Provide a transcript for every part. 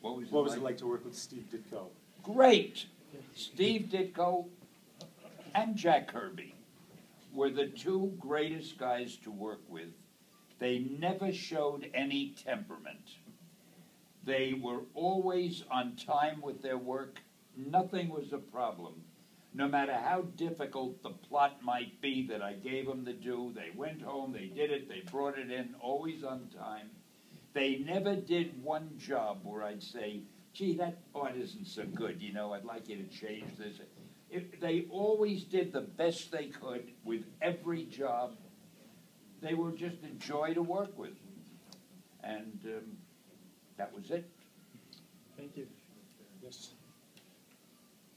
What was it like to work with Steve Ditko? Great. Steve Ditko and Jack Kirby were the two greatest guys to work with. They never showed any temperament. They were always on time with their work. Nothing was a problem. No matter how difficult the plot might be that I gave them to do, they went home, they did it, they brought it in, always on time. They never did one job where I'd say, gee, that part isn't so good, you know, I'd like you to change this. They always did the best they could with every job. They were just a joy to work with. And that was it. Thank you. Yes.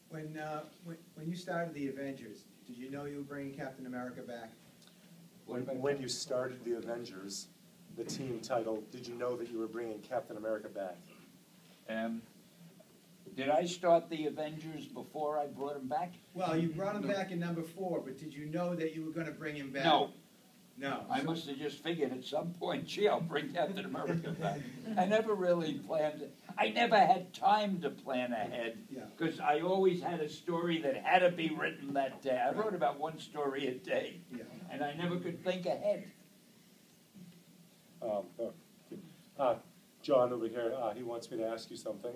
When you started the Avengers, did you know you were bringing Captain America back? When you started the Avengers, the team title, did you know that you were bringing Captain America back? Did I start the Avengers before I brought him back? Well, you brought him back in #4, but did you know that you were going to bring him back? No. No. I must have just figured at some point, gee, I'll bring Captain America back. I never really planned it. I never had time to plan ahead because I always had a story that had to be written that day. I wrote about one story a day, and I never could think ahead. John over here, he wants me to ask you something.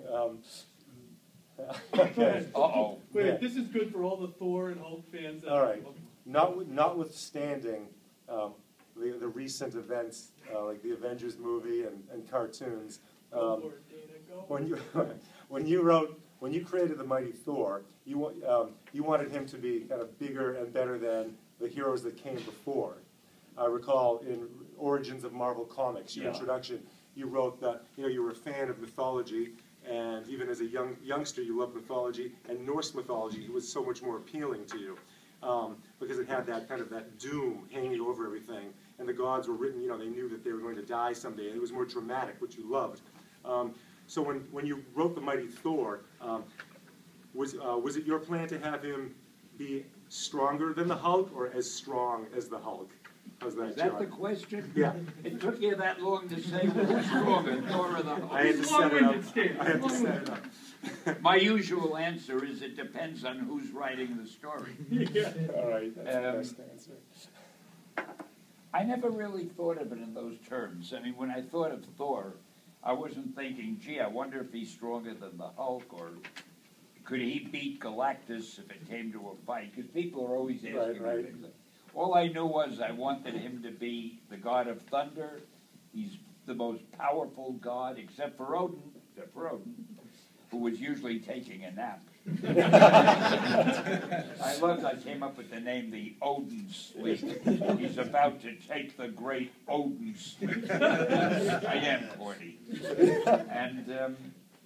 Okay. Uh-oh. Wait, this is good for all the Thor and Hulk fans. All right. Notwithstanding the recent events, like the Avengers movie and cartoons, when you created the Mighty Thor, you wanted him to be kind of bigger and better than the heroes that came before. I recall in Origins of Marvel Comics, your introduction, you wrote that you were a fan of mythology, and even as a youngster you loved mythology, and Norse mythology was so much more appealing to you. Because it had that kind of that doom hanging over everything, and the gods were written, they knew that they were going to die someday, and it was more dramatic, which you loved. So when you wrote the Mighty Thor, was it your plan to have him be stronger than the Hulk, or as strong as the Hulk? How's that, Is that John? the question? Yeah. It took you that long to say who's stronger, Thor or the Hulk? I had to set it up. I had to set it up. My usual answer is it depends on who's writing the story. All right, that's the best answer. I never really thought of it in those terms. I mean, when I thought of Thor, I wasn't thinking, gee, I wonder if he's stronger than the Hulk, or could he beat Galactus if it came to a fight? Because people are always asking me things. All I knew was I wanted him to be the god of thunder. He's the most powerful god, except for Odin, who was usually taking a nap. I came up with the name the Odin Sleep. He's about to take the great Odin Sleep. I am corny. And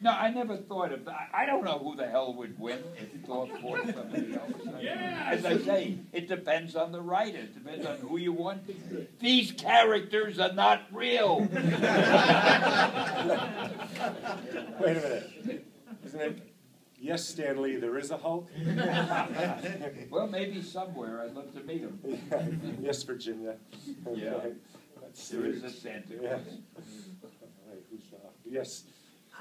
no, I never thought of that. I don't know who the hell would win if Thor fought somebody else. As I say, it depends on the writer. It depends on who you want. These characters are not real. Wait a minute. Isn't it? Yes, Stan Lee, there is a Hulk? Well, maybe somewhere. I'd love to meet him. Yes, Virginia. Yeah. There is a Santa Claus. Yes.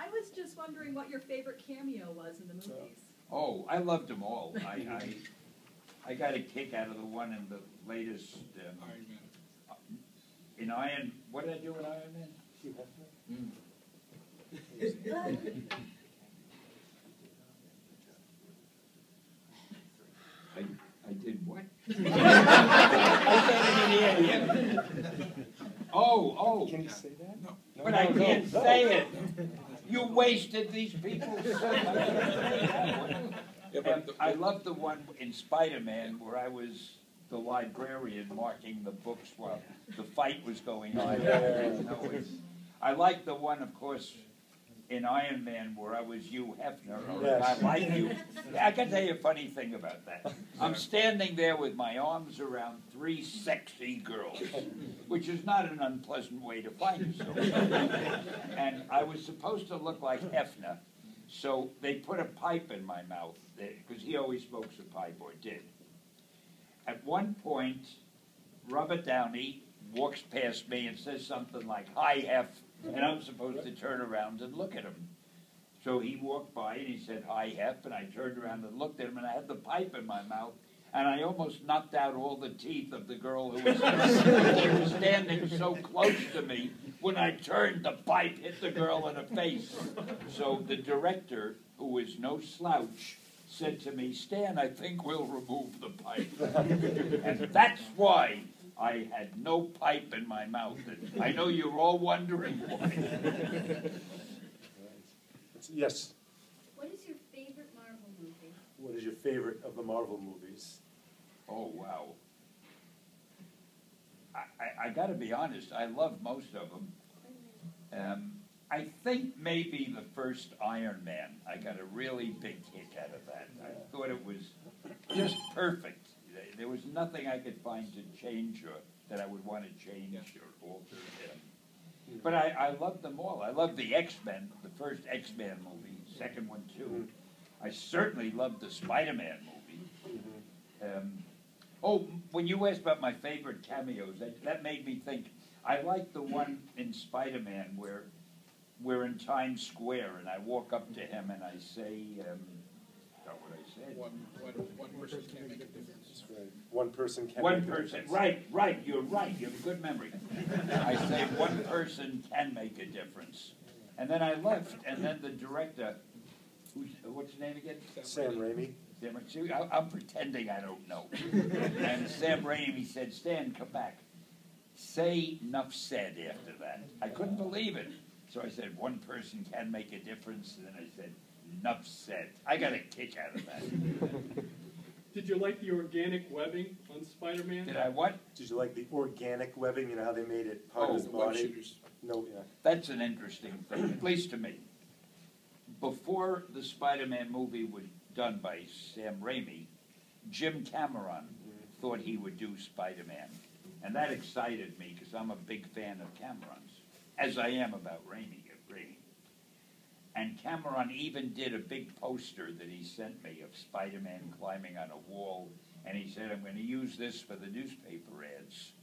I was just wondering what your favorite cameo was in the movies. Oh, I loved them all. I got a kick out of the one in the latest Iron Man. In Iron, what did I do in Iron Man? I did what? I said it in the end. Oh. Can you say that? No. But I can't say it. You wasted these people's I love the one in Spider-Man where I was the librarian marking the books while the fight was going on. I like the one, of course, in Iron Man where I was Hugh Hefner. I like you. I can tell you a funny thing about that. I'm standing there with my arms around 3 sexy girls, which is not an unpleasant way to find yourself. And I was supposed to look like Hefner, so they put a pipe in my mouth, because he always smokes a pipe, or did. At one point, Robert Downey walks past me and says something like, "Hi, Hef," and I'm supposed to turn around and look at him. So he walked by and he said, "Hi, Hep," and I turned around and looked at him, and I had the pipe in my mouth, and I almost knocked out all the teeth of the girl who was standing so close to me. When I turned, the pipe hit the girl in the face. So the director, who was no slouch, said to me, "Stan, I think we'll remove the pipe." And that's why I had no pipe in my mouth. And I know you're all wondering why. Yes. What is your favorite Marvel movie? What is your favorite of the Marvel movies? Oh, wow. I got to be honest, I love most of them. I think maybe the first Iron Man, I got a really big kick out of that. I thought it was just perfect. There was nothing I could find to change or that I would want to change or alter. But I loved them all. I loved the X-Men, the first X-Men movie, second one too. I certainly loved the Spider-Man movie. When you asked about my favorite cameos, that made me think. I like the one in Spider-Man where we're in Times Square and I walk up to him and I say, forgot what I said. One person can make a difference. One person can One make a person, difference. right, you're right, you have a good memory. I say one person can make a difference. And then I left, and then the director, what's his name again? Sam Raimi. See, I'm pretending I don't know. And Sam Raimi said, "Stan, come back. Say 'nuff said" after that. I couldn't believe it. So I said, "One person can make a difference," and then I said, "'Nuff said." I got a kick out of that. Did you like the organic webbing on Spider-Man? Did I what? Did you like the organic webbing? You know how they made it part of his The web body? shooters. No, yeah. That's an interesting thing, at least to me. Before the Spider-Man movie was done by Sam Raimi, Jim Cameron thought he would do Spider-Man. And that excited me because I'm a big fan of Cameron's, as I am about Raimi. And Cameron even did a big poster that he sent me of Spider-Man climbing on a wall, and he said, "I'm going to use this for the newspaper ads."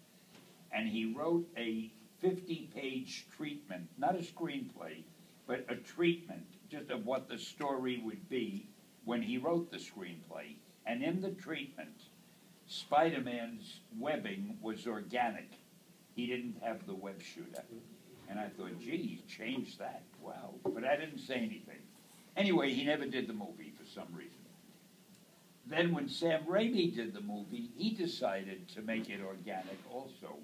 And he wrote a 50-page treatment, not a screenplay, but a treatment just of what the story would be when he wrote the screenplay. And in the treatment, Spider-Man's webbing was organic. He didn't have the web shooter. And I thought, gee, he changed that. Wow. But I didn't say anything. Anyway, he never did the movie for some reason. Then when Sam Raimi did the movie, he decided to make it organic also.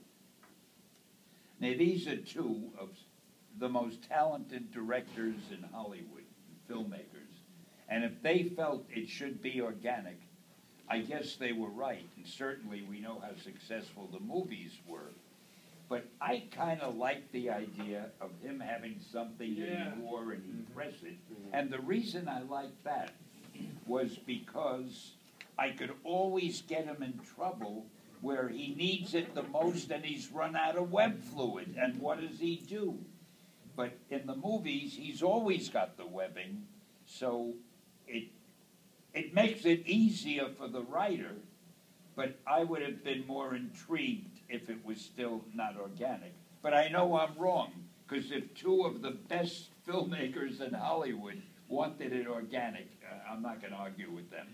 Now, these are two of the most talented directors in Hollywood, filmmakers. And if they felt it should be organic, I guess they were right. And certainly we know how successful the movies were. But I kind of like the idea of him having something that he wore and he'd press it. And the reason I liked that was because I could always get him in trouble where he needs it the most and he's run out of web fluid. And what does he do? But in the movies, he's always got the webbing, so it makes it easier for the writer, but I would have been more intrigued if it was still not organic. But I know I'm wrong, because if two of the best filmmakers in Hollywood wanted it organic, I'm not going to argue with them.